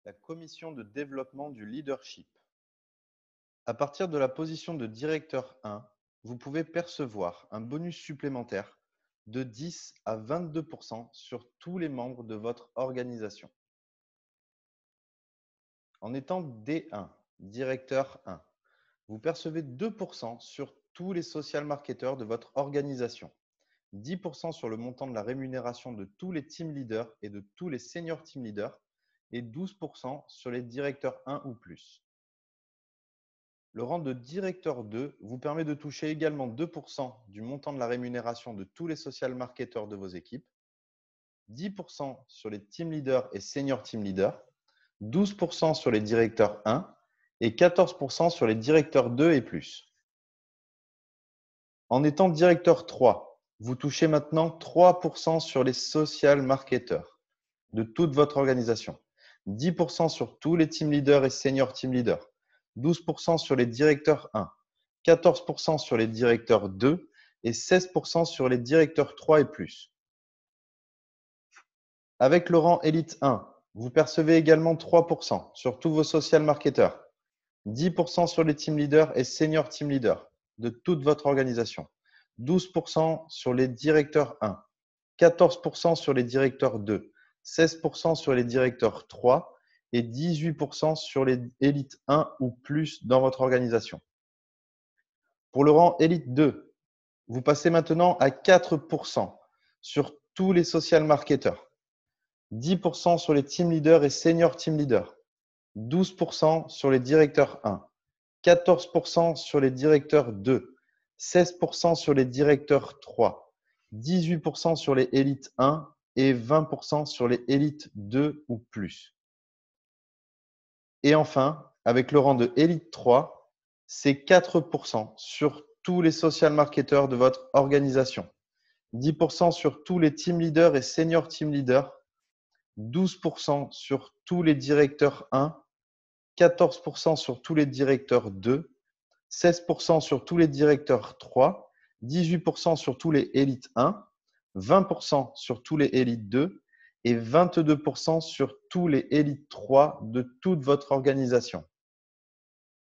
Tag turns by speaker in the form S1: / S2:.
S1: La commission de développement du leadership. À partir de la position de directeur 1, vous pouvez percevoir un bonus supplémentaire de 10 à 22% sur tous les membres de votre organisation. En étant D1, directeur 1, vous percevez 2% sur tous les social marketeurs de votre organisation, 10% sur le montant de la rémunération de tous les team leaders et de tous les senior team leaders et 12% sur les directeurs 1 ou plus. Le rang de directeur 2 vous permet de toucher également 2% du montant de la rémunération de tous les social marketeurs de vos équipes, 10% sur les team leaders et senior team leaders, 12% sur les directeurs 1 et 14% sur les directeurs 2 et plus. En étant directeur 3, vous touchez maintenant 3% sur les social marketeurs de toute votre organisation, 10% sur tous les team leaders et senior team leaders, 12% sur les directeurs 1, 14% sur les directeurs 2 et 16% sur les directeurs 3 et plus. Avec le rang Elite 1, vous percevez également 3% sur tous vos social marketeurs, 10% sur les team leaders et senior team leaders de toute votre organisation, 12% sur les directeurs 1, 14% sur les directeurs 2, 16% sur les directeurs 3 et 18% sur les élites 1 ou plus dans votre organisation. Pour le rang élite 2, vous passez maintenant à 4% sur tous les social marketeurs, 10% sur les team leaders et senior team leaders, 12% sur les directeurs 1, 14% sur les directeurs 2, 16% sur les directeurs 3, 18% sur les élites 1 et 20% sur les élites 2 ou plus. Et enfin, avec le rang de élite 3, c'est 4% sur tous les social marketeurs de votre organisation, 10% sur tous les team leaders et senior team leaders, 12% sur tous les directeurs 1, 14% sur tous les directeurs 2, 16% sur tous les directeurs 3, 18% sur tous les élites 1, 20% sur tous les élites 2 et 22% sur tous les élites 3 de toute votre organisation.